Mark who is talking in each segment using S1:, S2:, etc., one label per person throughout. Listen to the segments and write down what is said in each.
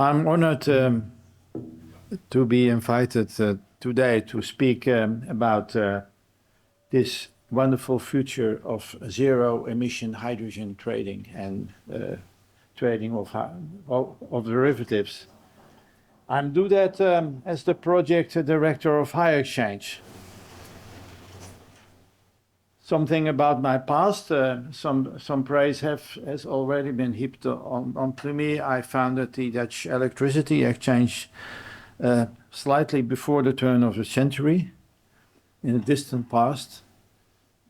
S1: I'm honored to be invited today to speak about this wonderful future of zero-emission hydrogen trading and trading of derivatives. I do that as the project director of HyXchange. Something about my past, some praise has already been heaped onto me. I founded the Dutch electricity exchange slightly before the turn of the century, in the distant past.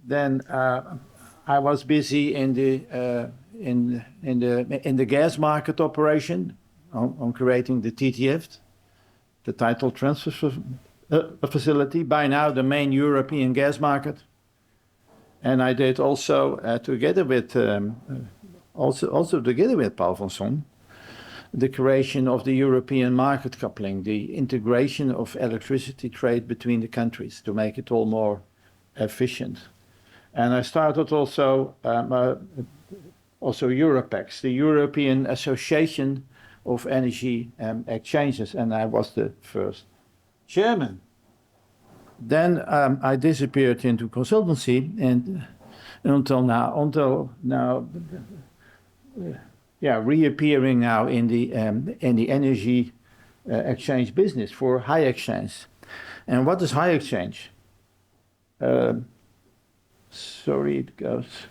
S1: Then I was busy in the gas market operation on creating the TTF, the title transfer facility, by now the main European gas market. And I did also together with Paul van Son, the creation of the European market coupling, the integration of electricity trade between the countries to make it all more efficient. And I started also Europex, the European Association of Energy Exchanges, and I was the first chairman. Then I disappeared into consultancy, and until now, reappearing now in the energy exchange business for HyXchange. And what is HyXchange? Sorry, it goes.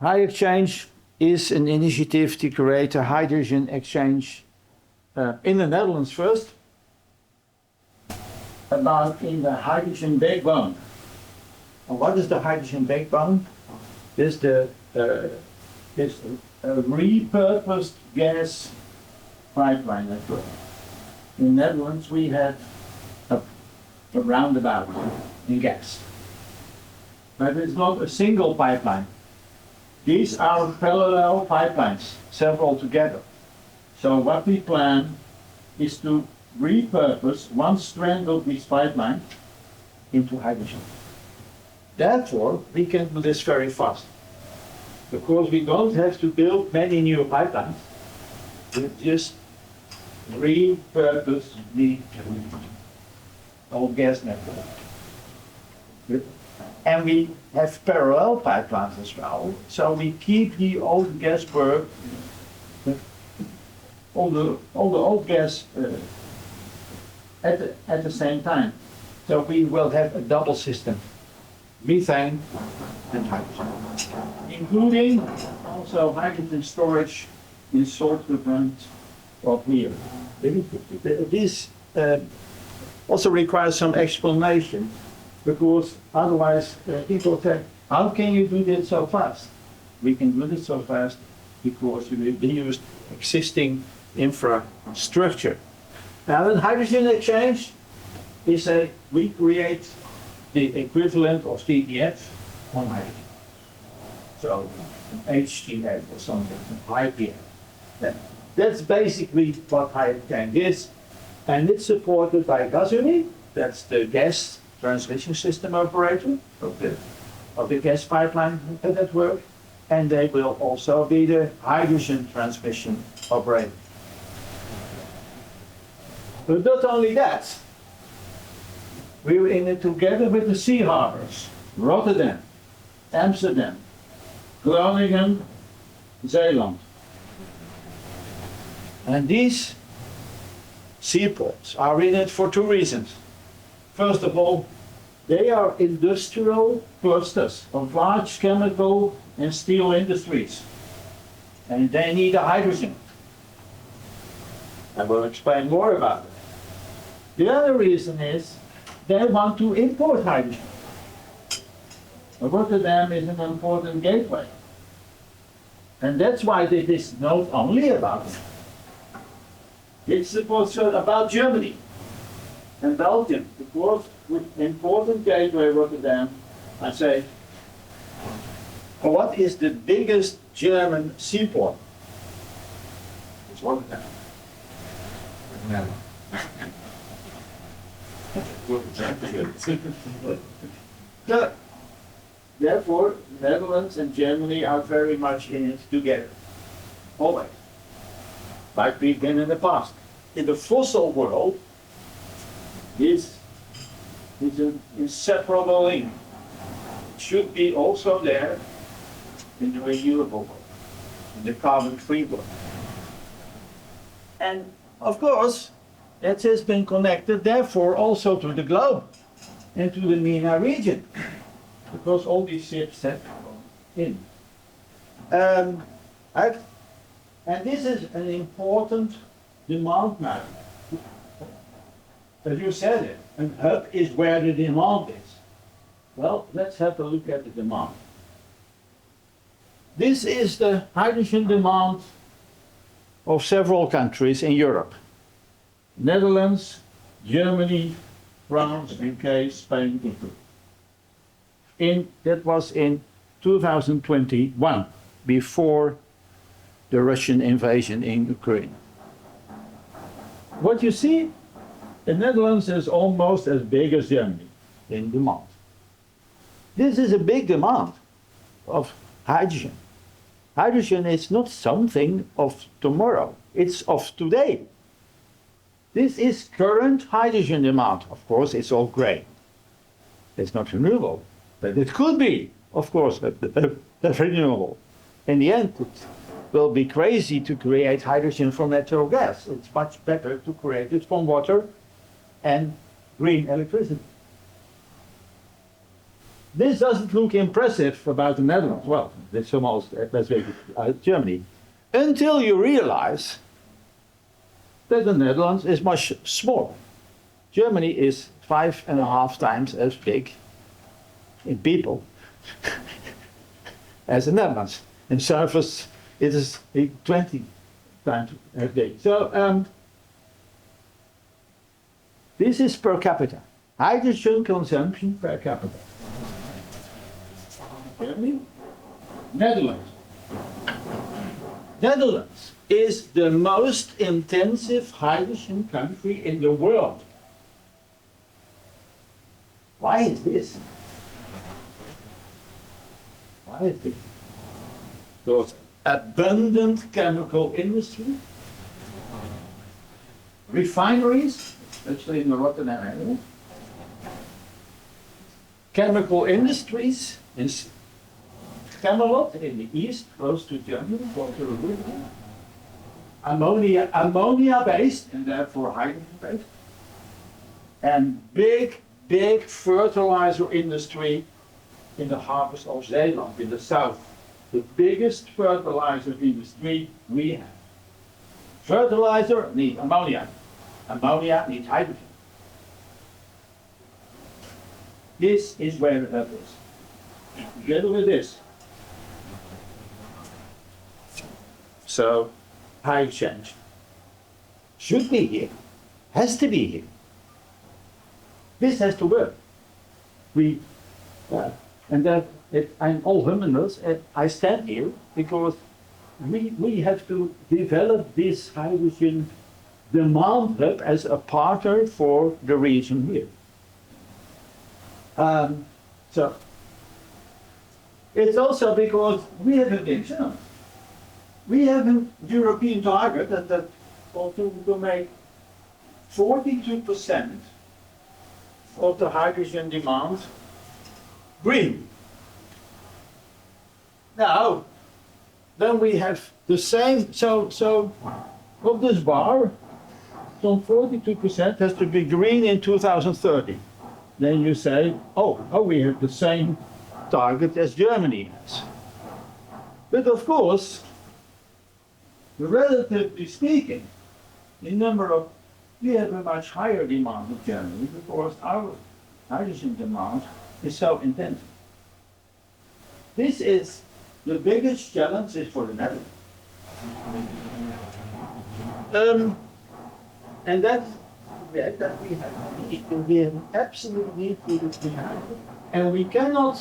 S1: HyXchange is an initiative to create a hydrogen exchange in the Netherlands first, in the hydrogen backbone. And what is the hydrogen backbone? It's a repurposed gas pipeline network. In the Netherlands, we have a roundabout in gas. But it's not a single pipeline. These are parallel pipelines, several together. So what we plan is to repurpose one strand of this pipeline into hydrogen. Therefore, we can do this very fast. Because we don't have to build many new pipelines. We just repurpose the old gas network. And we have parallel pipelines as well. So we keep the old gas work, all the old gas at the same time. So we will have a double system, methane and hydrogen, including also hydrogen storage in salt front of here. This also requires some explanation, because otherwise people say, how can you do this so fast? We can do this so fast because we use existing infrastructure. Now, the hydrogen exchange is we create the equivalent of TTF on hydrogen. So HTF or something, IPF. That's basically what HyXchange is, and it's supported by Gasunie, that's the gas transmission system operator of the gas pipeline network, and they will also be the hydrogen transmission operator. But not only that, we're in it together with the sea harbors, Rotterdam, Amsterdam, Groningen, Zeeland. And these seaports are in it for two reasons. First of all, they are industrial clusters of large chemical and steel industries, and they need a hydrogen. I will explain more about it. The other reason is they want to import hydrogen. Rotterdam is an important gateway. And that's why it is not only about it. It's also about Germany and Belgium, because with important gateway Rotterdam, I say, what is the biggest German seaport? It's Rotterdam. Yeah. Therefore, the Netherlands and Germany are very much in it together. Always. Like we've been in the past. In the fossil world, this is an inseparable link. It should be also there in the renewable world, in the carbon-free world. And of course, that has been connected, therefore, also to the globe and to the MENA region, because all these ships have gone in. And this is an important demand map. As you said it, a hub is where the demand is. Well, let's have a look at the demand. This is the hydrogen demand of several countries in Europe. Netherlands, Germany, France, UK, Spain, Italy. That was in 2021, before the Russian invasion in Ukraine. What you see, the Netherlands is almost as big as Germany in demand. This is a big demand of hydrogen. Hydrogen is not something of tomorrow, it's of today. This is current hydrogen demand. Of course, it's all grey. It's not renewable, but it could be, of course, renewable. In the end, it will be crazy to create hydrogen from natural gas. It's much better to create it from water and green electricity. This doesn't look impressive about the Netherlands. Well, it's almost as big as Germany. Until you realize that the Netherlands is much smaller. Germany is 5.5 times as big in people as the Netherlands. In surface, it is 20 times as big. So this is per capita. Hydrogen consumption per capita. Germany, Netherlands. Netherlands is the most intensive hydrogen country in the world. Why is this? Why is this? Because abundant chemical industry, refineries, especially in the Rotterdam area, chemical industries in Camelot in the east, close to Germany, close to the river. Ammonia-based, and therefore hydrogen-based. And big fertilizer industry in the harvest of Zeeland, in the south. The biggest fertilizer industry we have. Fertilizer needs ammonia. Ammonia needs hydrogen. This is where the hub is. Together with this. So, HyXchange should be here, has to be here. This has to work. I'm all humorous. I stand here because we have to develop this hydrogen demand hub as a partner for the region here. So it's also because we have a big challenge. We have a European target that to make 42% of the hydrogen demand green. Now, then we have the same, so of this bar, some 42% has to be green in 2030. Then you say, oh, we have the same target as Germany has. But of course, relatively speaking, we have a much higher demand in Germany because our hydrogen demand is so intense. This is the biggest challenge is for the Netherlands. And that we have absolutely need to have. And we cannot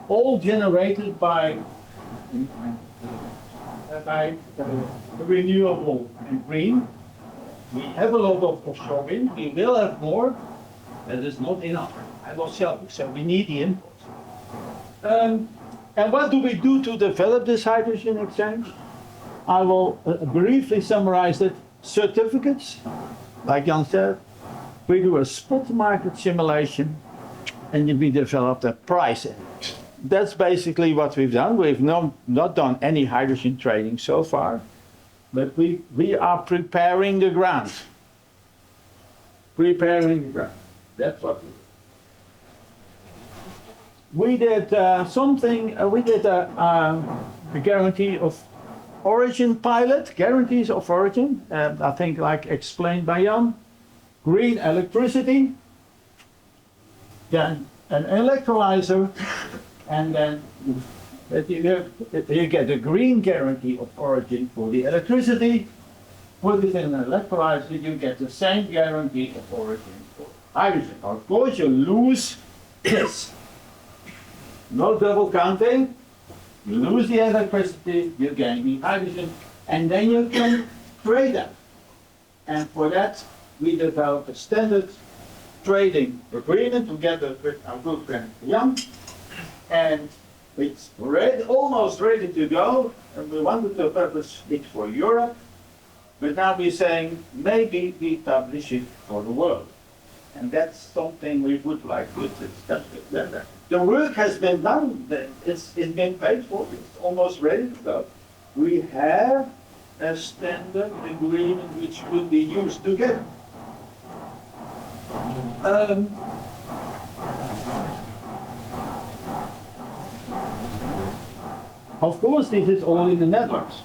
S1: all generated by renewable and green. We have a lot of offshore wind, we will have more, but it's not enough. I will show you, so we need the inputs. And what do we do to develop this hydrogen exchange? I will briefly summarize it. Certificates, like Jan said, we do a spot market simulation and we develop a price index. That's basically what we've done. We've not done any hydrogen trading so far, but we are preparing the ground. Preparing the ground. That's what we do. We did we did a guarantee of origin pilot, guarantees of origin, I think like explained by Jan. Green electricity, then an electrolyzer, and then you get a green guarantee of origin for the electricity. Put it in an electrolyzer, you get the same guarantee of origin for hydrogen. Of course, you lose this. No double counting. You lose the electricity, you gain the hydrogen, and then you can trade them. And for that, we developed a standard trading agreement together with our good friend Jan. And it's almost ready to go, and we wanted to publish it for Europe. But now we're saying maybe we publish it for the world. And that's something we would like to discuss with them. The work has been done, it's been paid for, it's almost ready to go. We have a standard agreement which could be used together. Of course, this is all in the Netherlands.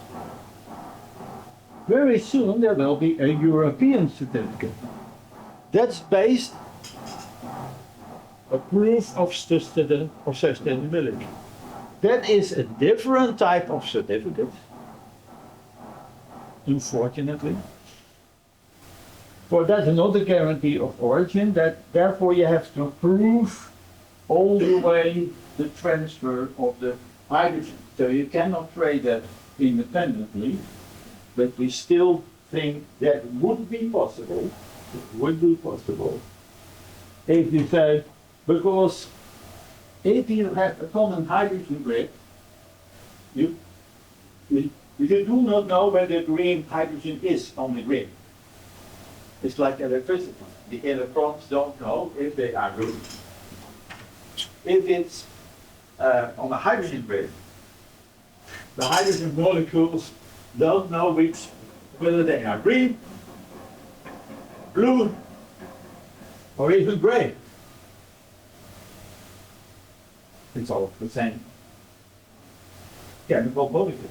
S1: Very soon there will be a European certificate. That's based a proof of sustainability. That is a different type of certificate, unfortunately. For that's not a guarantee of origin, therefore you have to prove all the way the transfer of the hydrogen. So you cannot trade that independently, but we still think that would be possible. It would be possible if you say, because if you have a common hydrogen grid, you do not know where the green hydrogen is on the grid. It's like electricity. The electrons don't know if they are green. If it's on a hydrogen grid, the hydrogen molecules don't know whether they are green, blue, or even gray. It's all the same chemical molecule.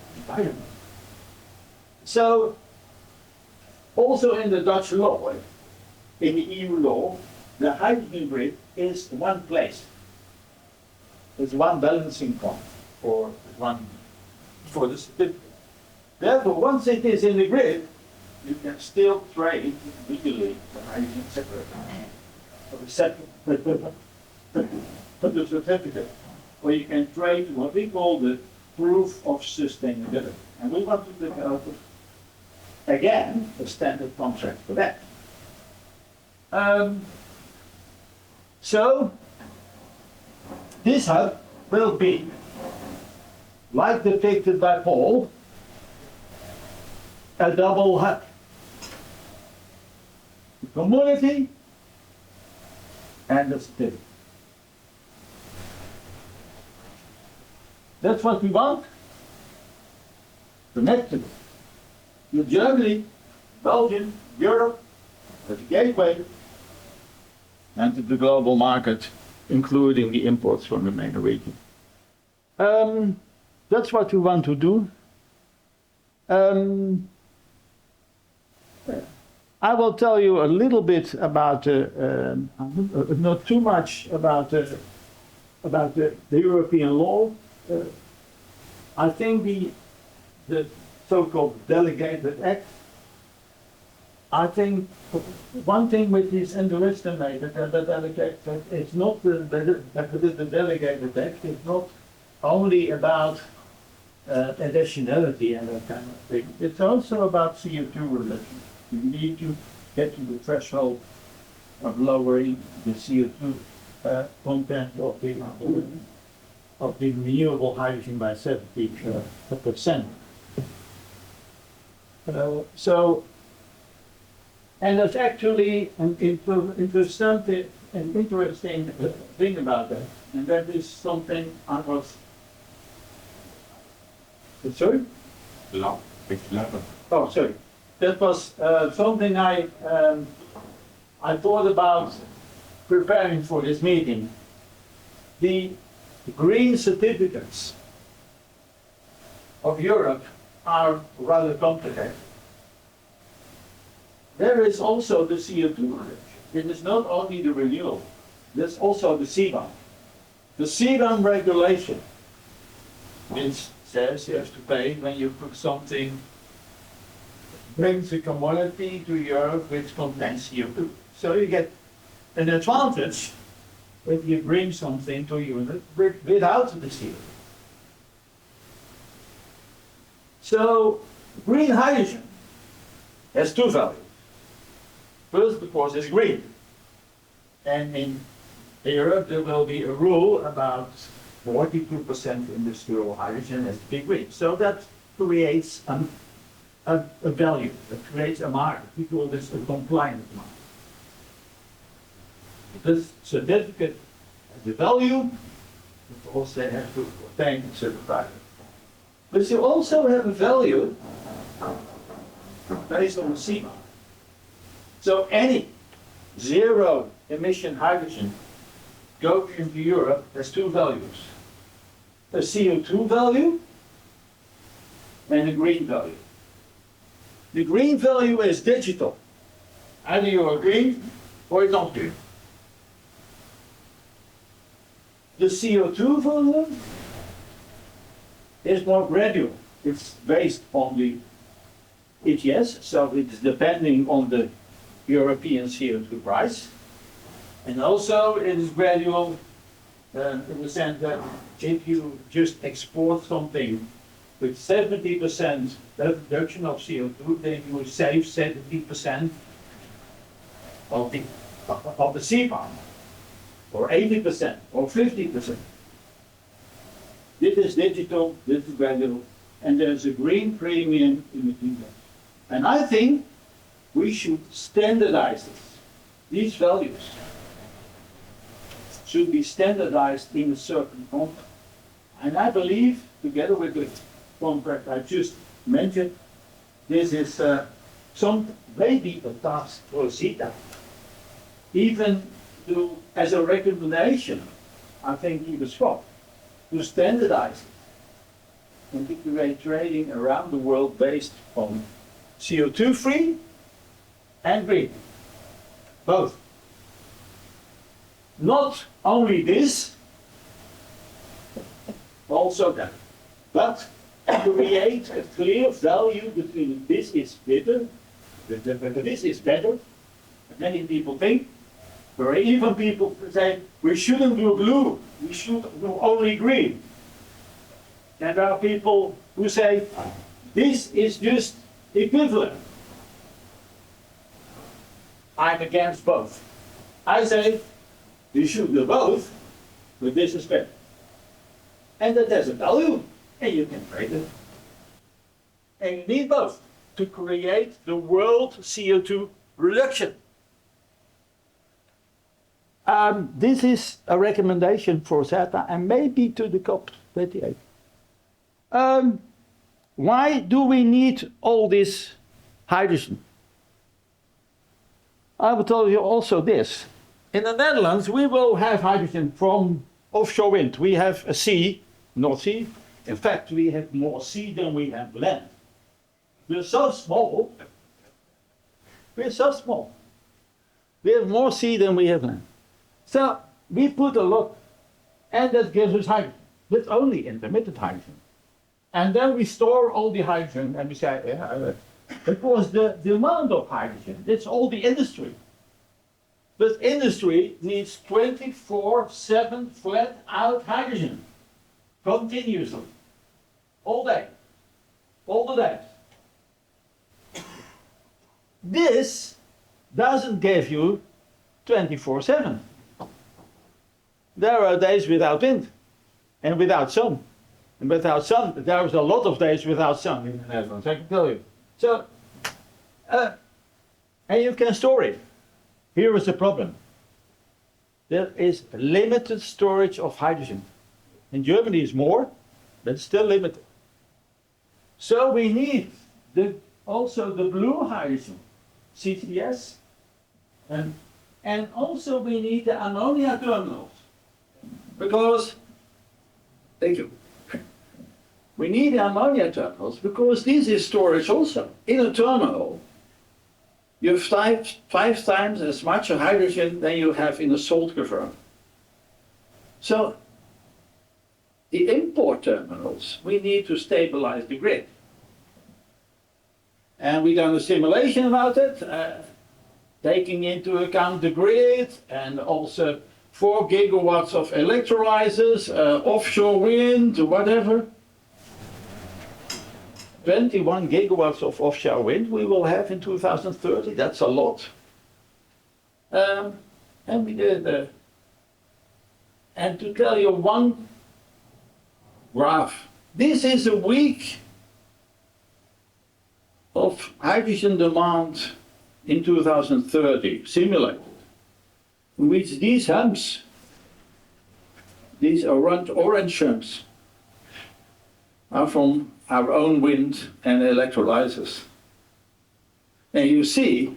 S1: So, also in the Dutch law, in the EU law, the hydrogen grid is one place. It's one balancing point for the certificate. Therefore, once it is in the grid, you can still trade legally the hydrogen separate. But the certificate, where you can trade what we call the proof of sustainability. And we want to develop, again, a standard contract for that. So, this hub will be, like depicted by Paul, a double hub. The commodity and the certificate. That's what we want. Connected to Germany, Belgium, Europe, as a gateway, and to the global market, including the imports from the main region. That's what we want to do. I will tell you a little bit about, not too much about the European law. I think the so-called delegated act, I think one thing which is underestimated, and the delegated act is not the delegated act is not only about additionality and that kind of thing. It's also about CO2 reduction. You need to get to the threshold of lowering the CO2 content of the of the renewable hydrogen by 70%. And there's actually an interesting thing about that, and that is something I was. Sorry? Oh, sorry. That was something I thought about preparing for this meeting. The green certificates of Europe are rather complicated. There is also the CO2 reduction. It is not only the renewal, there's also the CBAM. The CBAM regulation, which says you have to pay when you put something, brings a commodity to Europe which contains CO2. So you get an advantage when you bring something to Europe without the CO2. So green hydrogen has two values. First, because it's green. And in Europe, there will be a rule about 42% industrial hydrogen has to be green. So that creates a value, that creates a market. We call this a compliant market. This certificate has a value, but also have to obtain a certificate. But you also have a value based on the CBAM. So any zero emission hydrogen going into Europe has two values. A CO2 value and a green value. The green value is digital. Either you are green or you're not green. The CO2 value is more gradual. It's based on the ETS, so it's depending on the European CO2 price. And also it is gradual in the sense that if you just export something with 70% reduction of CO2, then you will save 70% of the CBAM, or 80%, or 50%. This is digital, this is gradual, and there's a green premium in between them. And I think we should standardize this. These values should be standardized in a certain contract. And I believe, together with the contract I just mentioned, this is maybe a task for ZETA. Even as a recommendation, I think even Scott, to standardize it and to create trading around the world based on CO2 free and green, both. Not only this, also that, but create a clear value between this is better, this is better. Many people think, or even people say, we shouldn't do blue, we should do only green. And there are people who say, this is just equivalent. I'm against both. I say, you should do both, but this is better. And that has a value, and you can trade it. And you need both to create the world CO2 reduction. This is a recommendation for ZETA and maybe to the COP28. Why do we need all this hydrogen? I will tell you also this. In the Netherlands, we will have hydrogen from offshore wind. We have a sea, North Sea. In fact, we have more sea than we have land. We're so small. We're so small. We have more sea than we have land. So we put a lot, and that gives us hydrogen. But only intermittent hydrogen. And then we store all the hydrogen, and we say, yeah, because the demand of hydrogen, it's all the industry. But industry needs 24/7 flat out hydrogen, continuously, all day, all the days. This doesn't give you 24/7. There are days without wind. and without sun. And without sun, there was a lot of days without sun in the Netherlands, I can tell you. So, and you can store it. Here is the problem. There is limited storage of hydrogen. In Germany it's more, but it's still limited. So we need also the blue hydrogen, CCS, and also we need the ammonia terminals. Because, thank you. We need the ammonia terminals because this is storage also. In a terminal, you have five times as much hydrogen than you have in a salt cavern. So, the import terminals, we need to stabilize the grid. And we done a simulation about it, taking into account the grid and also 4 gigawatts of electrolyzers, offshore wind, whatever. 21 gigawatts of offshore wind we will have in 2030, that's a lot. And we did, and to tell you one graph, this is a week of hydrogen demand in 2030, simulated, in which these humps, these orange humps, are from our own wind and electrolyzers. And you see,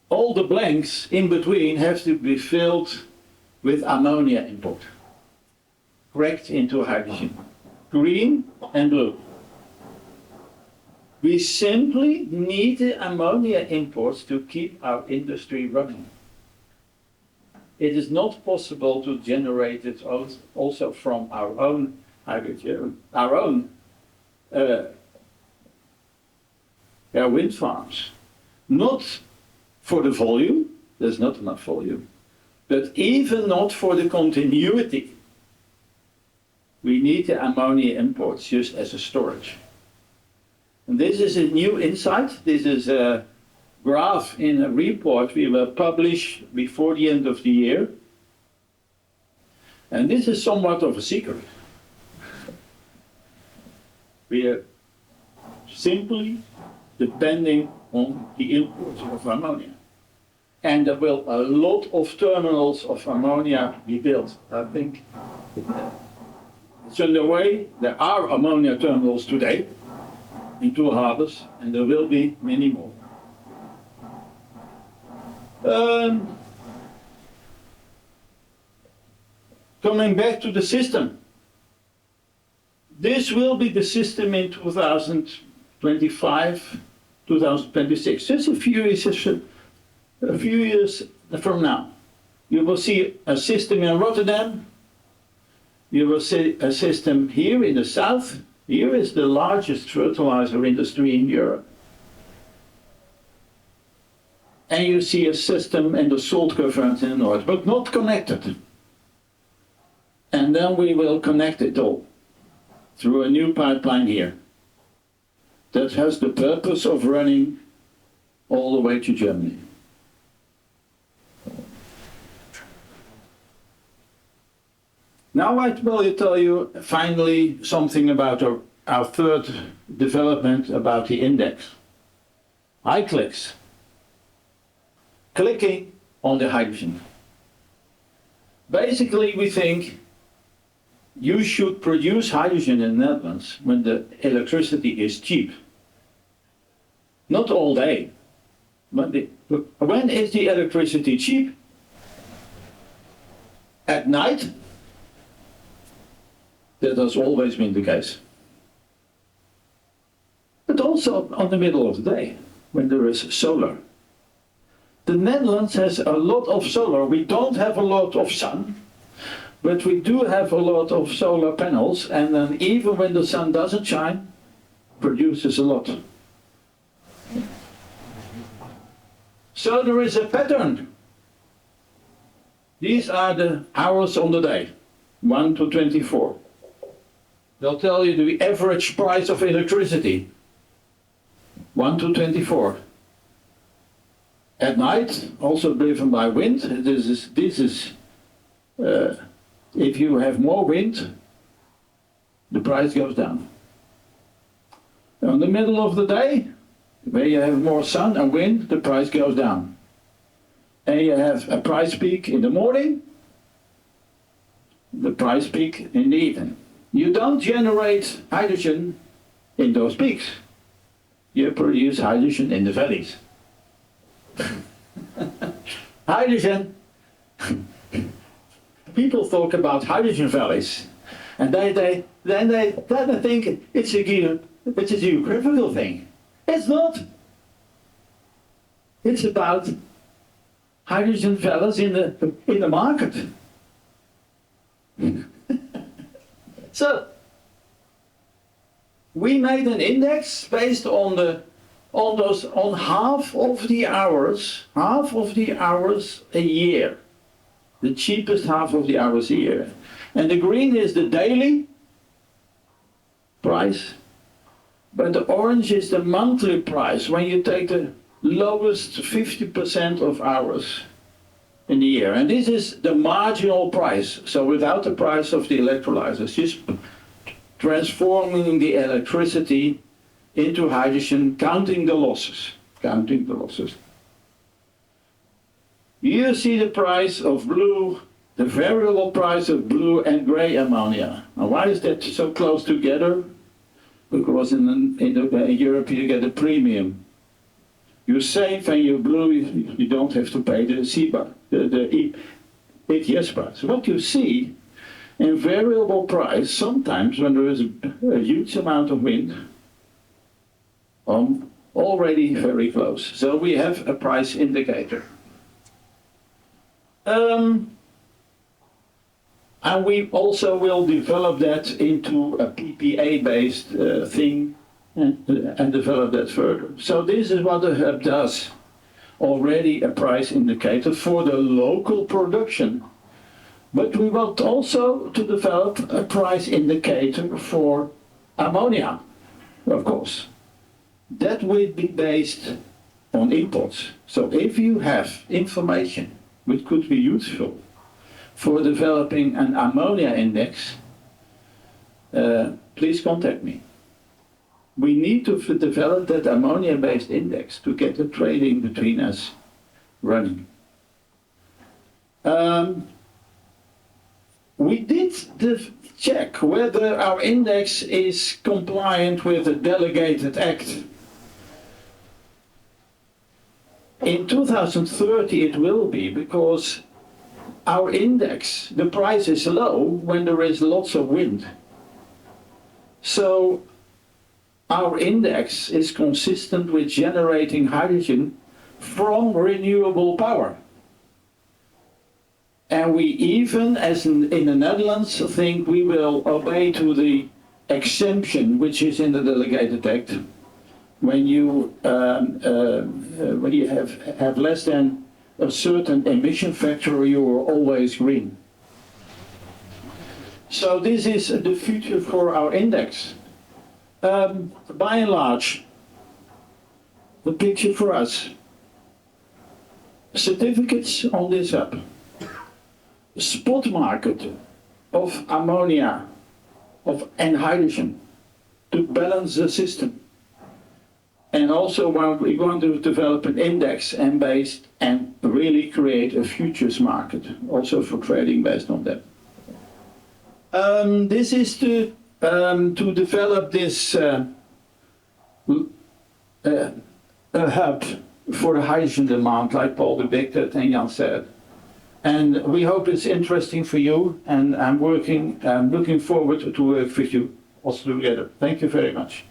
S1: all the blanks in between have to be filled with ammonia import, cracked into hydrogen, green and blue. We simply need the ammonia imports to keep our industry running. It is not possible to generate it also from our own hydrogen, our own wind farms. Not for the volume, there's not enough volume, but even not for the continuity. We need the ammonia imports just as a storage. And this is a new insight. This is a graph in a report we will publish before the end of the year. And this is somewhat of a secret. We are simply depending on the imports of ammonia. And there will a lot of terminals of ammonia be built. I think it's underway. There are ammonia terminals today in 2 harbors, and there will be many more. Coming back to the system. This will be the system in 2025, 2026. Just a few years from now. You will see a system in Rotterdam. You will see a system here in the south. Here is the largest fertilizer industry in Europe. And you see a system in the salt caverns in the north, but not connected. And then we will connect it all through a new pipeline here that has the purpose of running all the way to Germany. Now I will tell you finally something about our third development about the index. HyXchange. Clicking on the hydrogen. Basically we think you should produce hydrogen in the Netherlands when the electricity is cheap. Not all day. When is the electricity cheap? At night? That has always been the case. But also on the middle of the day, when there is solar. The Netherlands has a lot of solar. We don't have a lot of sun, but we do have a lot of solar panels, and then even when the sun doesn't shine, produces a lot. So there is a pattern. These are the hours on the day, 1 to 24. They'll tell you the average price of electricity, 1 to 24. At night, also driven by wind, this is if you have more wind, the price goes down. In the middle of the day, where you have more sun and wind, the price goes down. And you have a price peak in the morning, the price peak in the evening. You don't generate hydrogen in those peaks. You produce hydrogen in the valleys. Hydrogen, people talk about hydrogen valleys, and then they think it's a geographical thing. It's not. It's about hydrogen valleys in the market. So we made an index based on half of the hours a year, the cheapest half of the hours a year, and the green is the daily price, but the orange is the monthly price when you take the lowest 50% of hours in the year, and this is the marginal price. So without the price of the electrolyzers, just transforming the electricity into hydrogen, counting the losses. You see the price of blue, the variable price of blue and gray ammonia. Now why is that so close together? Because in Europe you get a premium. You save and you're blue, you don't have to pay the ETS price. What you see in variable price, sometimes when there is a huge amount of wind, already very close. So we have a price indicator. And we also will develop that into a PPA-based thing and develop that further. So this is what the hub does. Already a price indicator for the local production. But we want also to develop a price indicator for ammonia, of course. That will be based on imports. So if you have information which could be useful for developing an ammonia index, please contact me. We need to develop that ammonia-based index to get the trading between us running. We did check whether our index is compliant with the delegated act. In 2030 it will be, because our index, the price is low when there is lots of wind. So our index is consistent with generating hydrogen from renewable power. And we even, as in the Netherlands, think we will obey to the exemption which is in the Delegated Act. When you have less than a certain emission factor, you are always green. So this is the future for our index. By and large, the picture for us. Certificates on this hub. Spot market of ammonia and hydrogen to balance the system. And also we want to develop an index and really create a futures market, also for trading based on that. This is to develop this a hub for the hydrogen demand, like Paul de Bictet and Jan said. And we hope it's interesting for you, and I'm looking forward to work with you also together. Thank you very much.